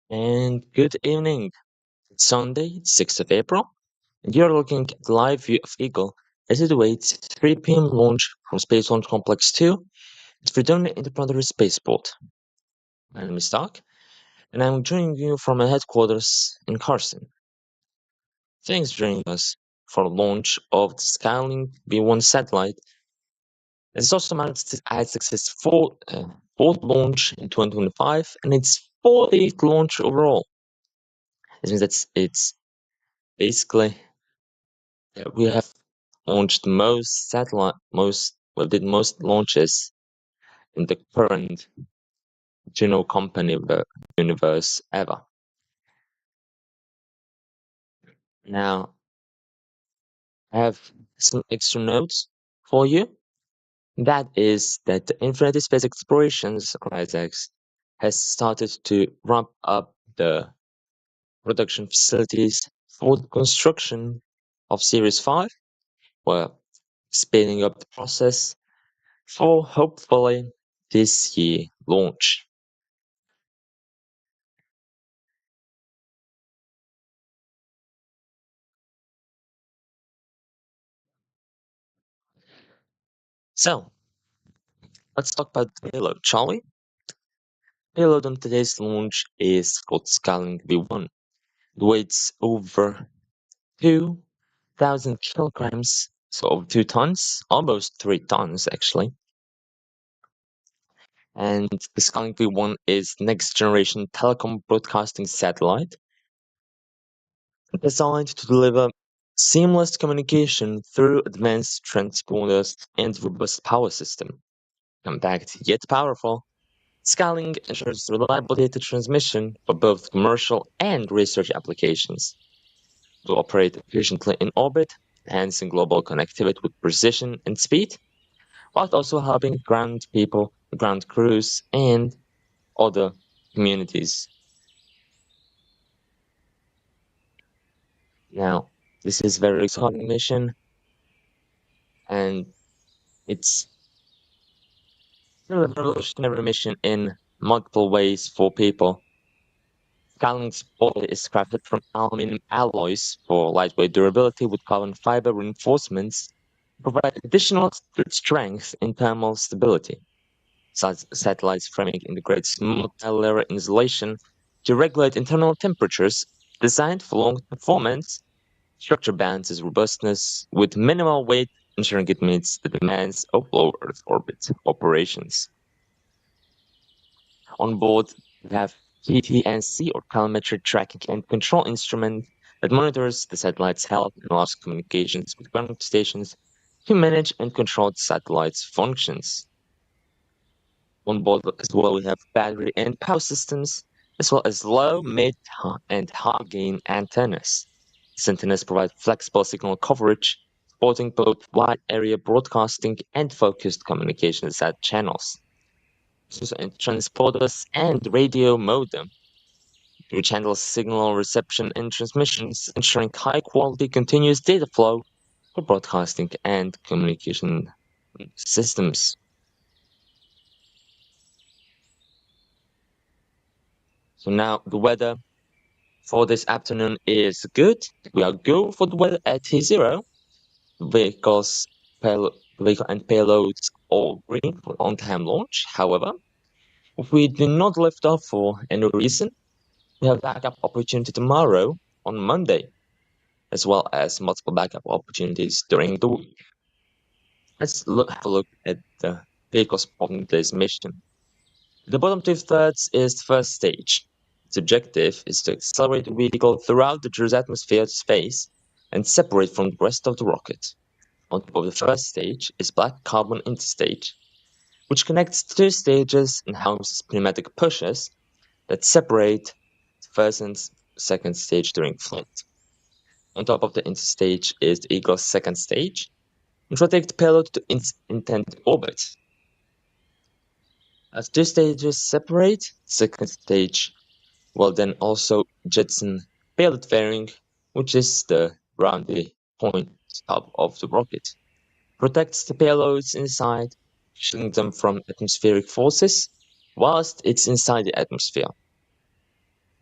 And good evening. It's Sunday, 6th of April, and you're looking at the live view of Eagle as it awaits its 3 p.m. launch from Space Launch Complex 2 at Freidonia Interplanetary Spaceport. My name is Doc, and I'm joining you from my headquarters in Carson. Thanks for joining us for the launch of the Skylink B1 satellite. It's also marked its fourth launch in 2025 and its 40th launch overall. This means that it's basically we have launched did most launches in the current company universe ever. Now, I have some extra notes for you. That is that the Infinity Space Explorations (ISX) has started to ramp up the production facilities for the construction of Series 5. We're speeding up the process for hopefully this year launch. So, let's talk about the payload, shall we? Payload on today's launch is called Skylink V1. It weighs over 2,000 kilograms, so over 2 tons, almost 3 tons actually. And the Skylink V1 is next generation telecom broadcasting satellite designed to deliver seamless communication through advanced transponders and robust power system. Compact yet powerful, Skylink ensures reliable data transmission for both commercial and research applications. To operate efficiently in orbit, enhancing global connectivity with precision and speed, while also helping ground people, ground crews, and other communities. Now, this is a very exciting mission, and it's still a revolutionary mission in multiple ways for people. Skylink's body is crafted from aluminum alloys for lightweight durability with carbon fiber reinforcements, provide additional strength and thermal stability. Satellite's framing integrates multi-layer insulation to regulate internal temperatures, designed for long performance. Structure balances robustness with minimal weight, ensuring it meets the demands of low Earth orbit operations. On board, we have TTNC or telemetry tracking and control instrument that monitors the satellite's health and allows communications with ground stations to manage and control the satellite's functions. On board as well, we have battery and power systems, as well as low, mid, and high gain antennas. These antennas provide flexible signal coverage, supporting both wide area broadcasting and focused communications at channels. And transponders and radio modem, which handles signal reception and transmissions, ensuring high quality continuous data flow for broadcasting and communication systems. So now the weather for this afternoon is good. We are good for the weather at T0. Vehicle and payloads all green for on-time launch. However, if we do not lift off for any reason, we have backup opportunity tomorrow on Monday, as well as multiple backup opportunities during the week. Let's have a look at the vehicles performing this mission. The bottom 2/3 is the first stage. Its objective is to accelerate the vehicle throughout the Droo's atmosphere to space and separate from the rest of the rocket. On top of the first stage is Black Carbon Interstage, which connects two stages and houses pneumatic pushes that separate the first and second stage during flight. On top of the interstage is the Eagle's second stage, which will take the payload to intended orbit. As two stages separate, the second stage will then also jettison payload fairing, which is the roundy point top of the rocket. Protects the payloads inside, shielding them from atmospheric forces whilst it's inside the atmosphere.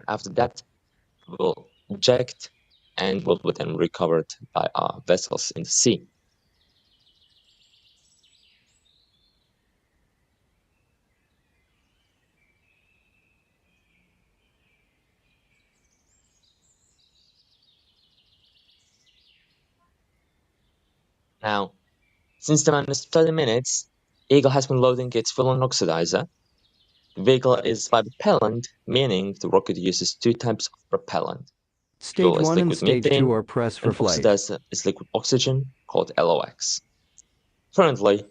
After that, we'll eject and will be then recovered by our vessels in the sea. Now, since the man is 30 minutes, Eagle has been loading its fuel-on oxidizer. The vehicle is bipropellant, meaning the rocket uses two types of propellant. Stage Fuel is 1 and liquid Stage methane, 2 are pressed for and flight. oxidizer is liquid oxygen, called LOX. Currently,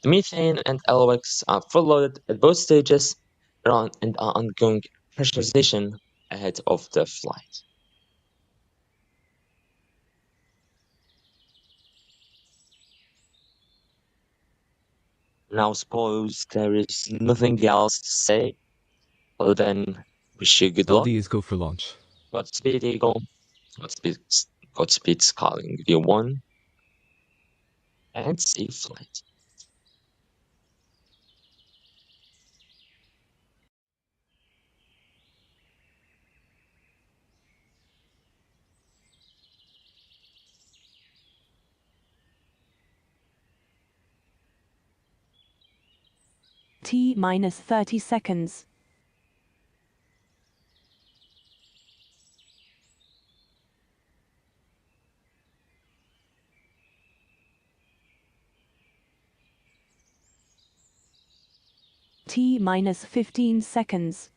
the methane and LOX are full loaded at both stages and are undergoing pressurization ahead of the flight. Now, suppose there is nothing else to say other than wish you good luck. LD is go for launch. Godspeed, Eagle. Godspeed, Skylink View 1. And safe flight. T-minus 30 seconds. T-minus 15 seconds.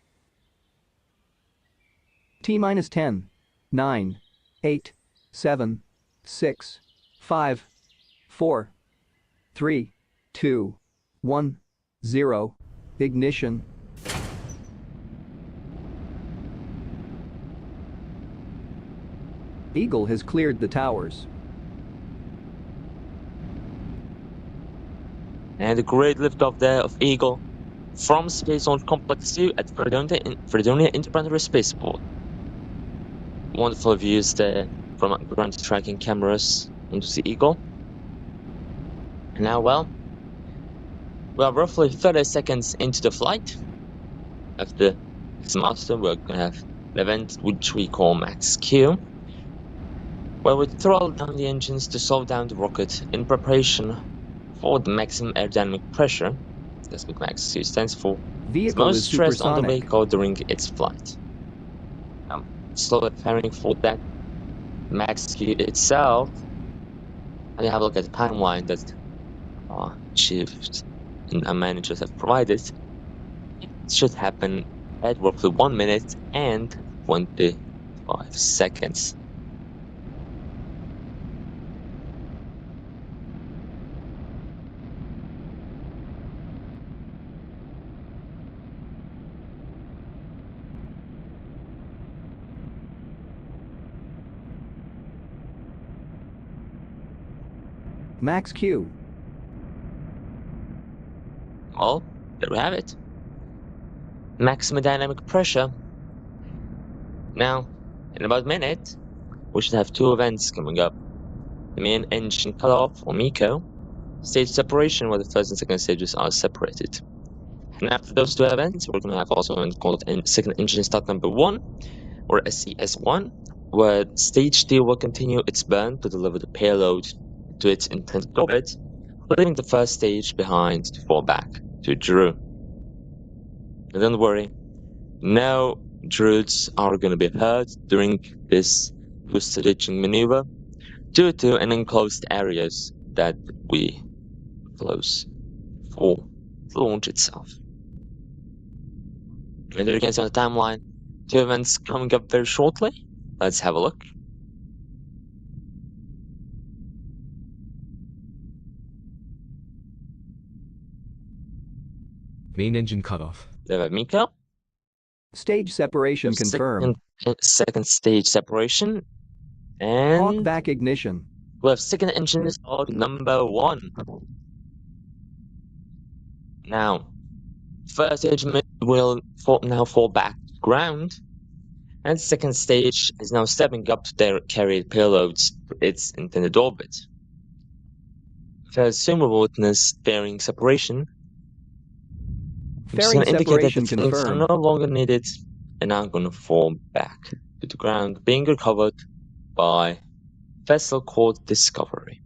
T-minus 10, 9, 8, 7, 6, 5, 4, 3, 2, 1, 0. Ignition. Eagle has cleared the towers. And a great liftoff there of Eagle from Space Launch Complex 2 at Freidonia Interplanetary Spaceport. Wonderful views there from ground tracking cameras onto the Eagle. And now, well, we are roughly 30 seconds into the flight. After this milestone, we're going to have an event which we call Max Q, where we throttle down the engines to slow down the rocket in preparation for the maximum aerodynamic pressure. That's what Max Q stands for. It's Vehicle most is stress on the supersonic. vehicle during its flight. Slowly preparing for that Max Q itself. And have a look at the timeline that our chiefs and our managers have provided. It should happen at roughly 1 minute and 25 seconds. Max Q. Well, there we have it. Maximum dynamic pressure. Now, in about a minute, we should have two events coming up. The main engine cutoff, or MECO, stage separation, where the first and second stages are separated. And after those two events, we're going to have also an called second engine start number 1, or SES1, where stage 2 will continue its burn to deliver the payload to its intended orbit, leaving the first stage behind to fall back to Droo. And don't worry, no Droods are going to be hurt during this boosted ditching maneuver due to an enclosed areas that we close for the launch itself. And there you can see on the timeline, two events coming up very shortly. Let's have a look. Main engine cutoff. There we have MECO. Stage separation confirmed. Second stage separation. Hawk And back ignition. we have second engine start number 1. Now, first stage will now fall back to ground, and second stage is now stepping up to their carried payloads to its intended orbit. Soon we will witness fairing separation, which is Fairing going to indicate that separation the flames are confirmed. no longer needed and now gonna fall back to the ground, being recovered by a vessel called Discovery.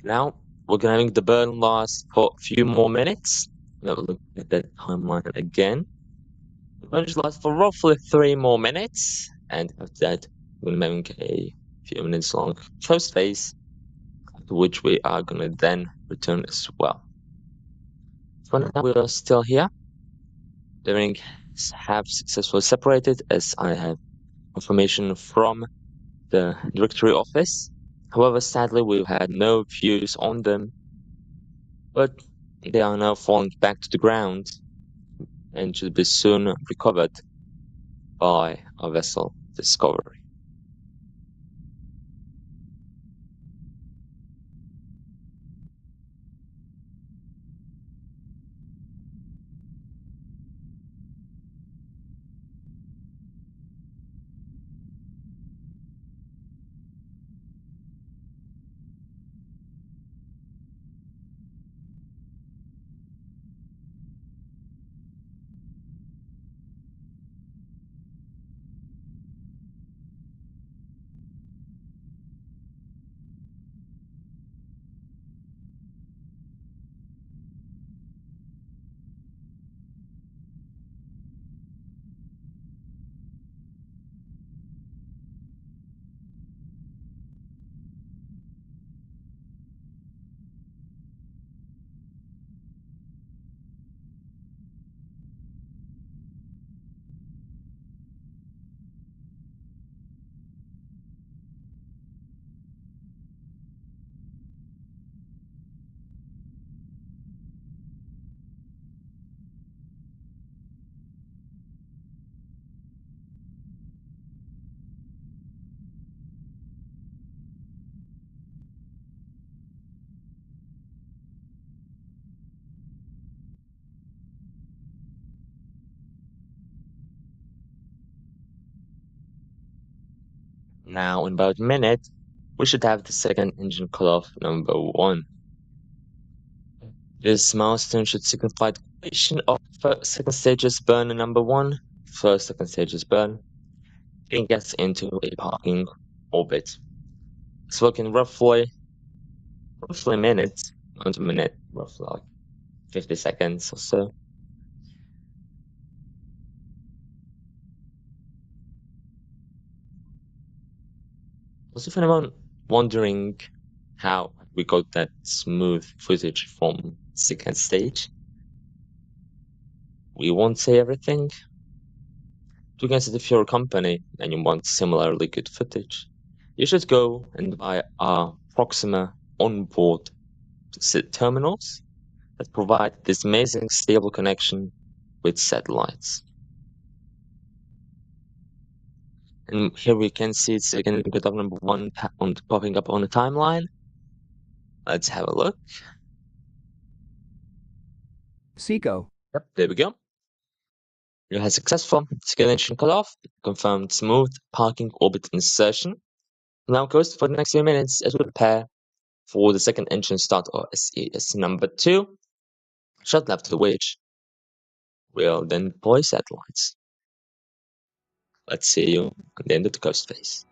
Now we're gonna make the burn last for a few more minutes. Now look at that timeline again. The burn should last for roughly 3 more minutes, and after that we're gonna make a few minutes long coast phase, after which we are gonna then return as well. For now we are still here. The ring have successfully separated, as I have information from the directory office. However, sadly we've had no views on them, but they are now falling back to the ground and should be soon recovered by our vessel Discovery. Now, in about a minute, we should have the second engine cut off number 1. This milestone should signify the completion of second stage's burn number 1. First, second stage's burn. It gets into a parking orbit. It's working roughly a minute, not a minute, roughly like 50 seconds or so. Also, if anyone wondering how we got that smooth footage from second stage, we won't say everything. To get if you're a company and you want similarly good footage, you should go and buy our Proxima onboard terminals that provide this amazing stable connection with satellites. And here we can see it's again cut off number 1 popping up on the timeline. Let's have a look. Seco. Yep, there we go. You had successful Skylink cutoff, confirmed smooth parking orbit insertion. Now coast for the next few minutes as we prepare for the second engine start or SES number 2. Shuttle after which we'll then deploy satellites. Let's see you at the end of the coast phase.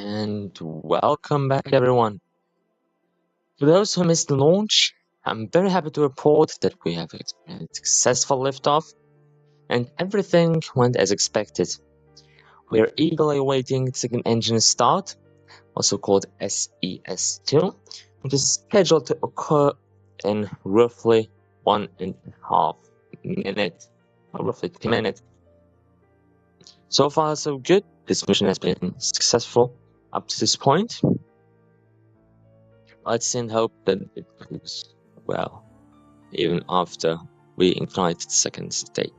And welcome back, everyone. For those who missed the launch, I'm very happy to report that we have a successful liftoff, and everything went as expected. We are eagerly awaiting the second engine start, also called SES2, which is scheduled to occur in roughly 1.5 minutes, or roughly 2 minutes. So far, so good. This mission has been successful up to this point. Let's see and hope that it goes well, even after we ignite the second stage.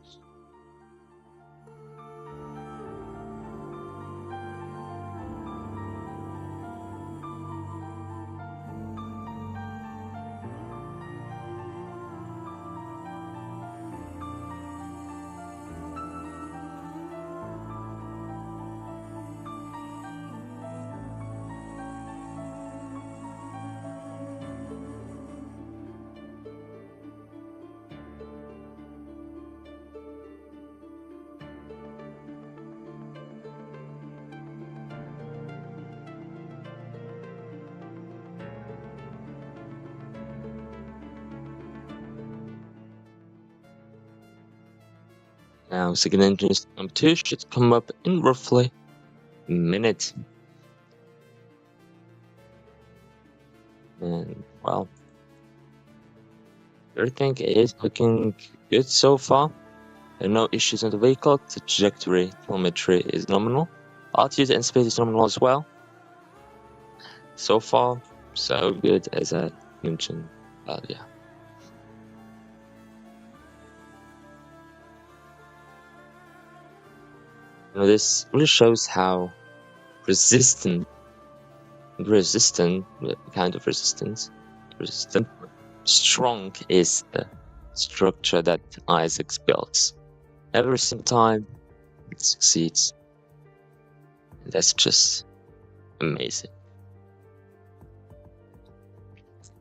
Now, second engine number 2 should come up in roughly a minute. And, well, everything is looking good so far. There are no issues on the vehicle. The trajectory telemetry is nominal. Altitude and speed is nominal as well. So far, so good, as I mentioned earlier. This really shows how resistant, strong is the structure that Isaac builds. Every single time it succeeds. And that's just amazing.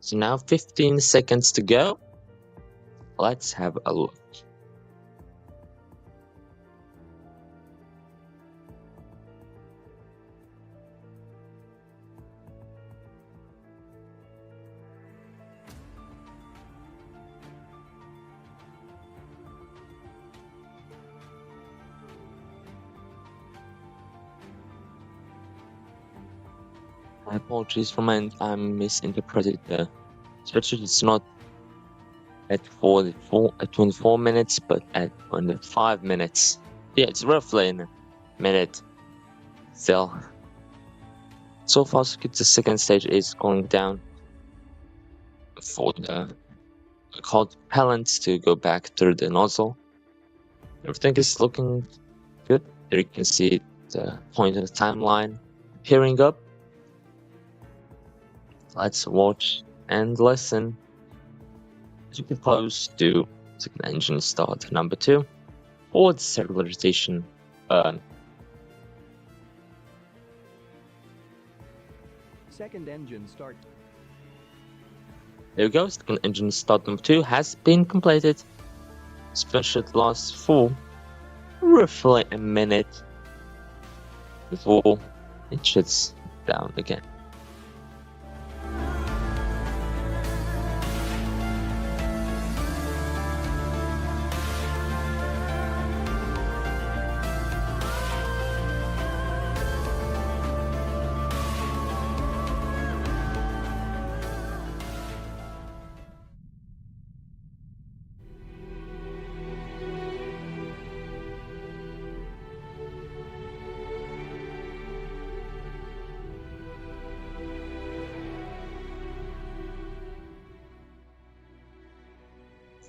So now 15 seconds to go. Let's have a look. My apologies for my I misinterpreted the spreadsheet. It's not at 24 minutes, but at 5 minutes. Yeah, it's roughly in a minute. Still. So far, so good. The second stage is going down for the hot propellants to go back through the nozzle. Everything is looking good. There you can see the point of the timeline appearing up. Let's watch and listen as we get close to second engine start number 2 or the stabilization burn. Second engine start. There we go, second engine start number 2 has been completed. Spin should last for roughly a minute before it shuts down again.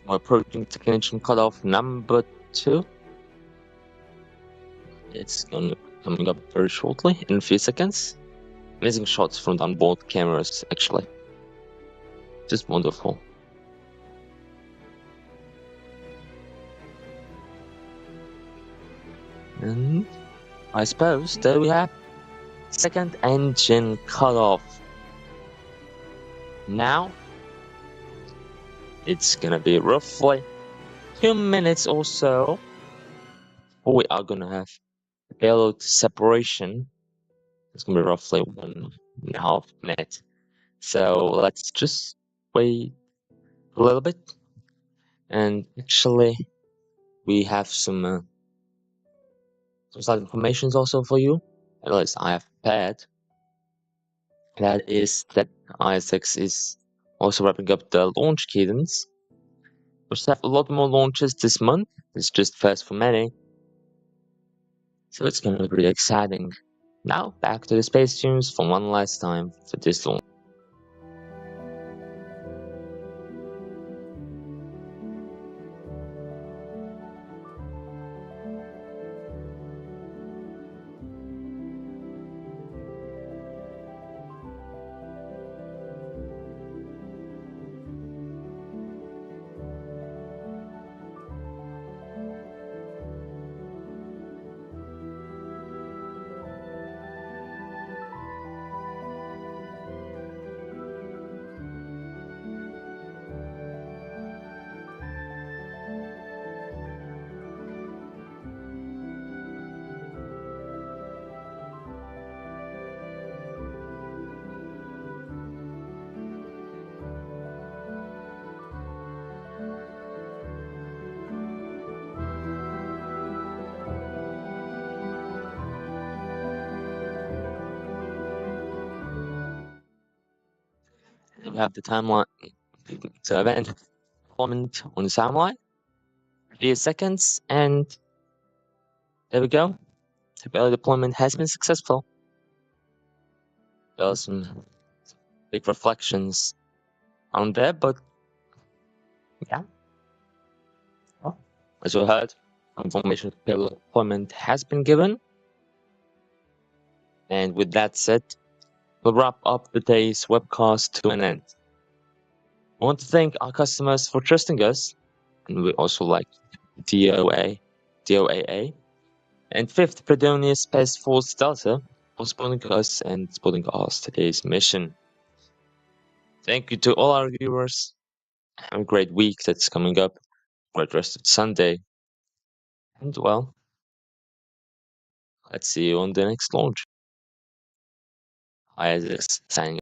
We're approaching second engine cutoff number 2. It's coming up very shortly, in a few seconds. Amazing shots from the onboard cameras, actually. Just wonderful. And I suppose there we have second engine cutoff. Now it's gonna be roughly 2 minutes or so before we are gonna have payload separation. It's gonna be roughly 1.5 minutes. So let's just wait a little bit. And actually, we have some slight information also for you. At least I have prepared. That is that ISX is also wrapping up the launch cadence. We still have a lot more launches this month. It's just first for many. So it's going to be pretty exciting. Now, back to the space tunes for one last time for this launch. We have the timeline. So event deployment on the timeline. 3 seconds, and there we go. The belly deployment has been successful. There are some big reflections on there, but yeah. Well, as you heard, information of belly deployment has been given. And with that said, we'll wrap up today's webcast to an end. I want to thank our customers for trusting us, and we also like DOAA, and fifth Freidonia Space Force Delta for supporting us and supporting us today's mission. Thank you to all our viewers. Have a great week that's coming up. Great rest of Sunday. And well, let's see you on the next launch. Isaac signing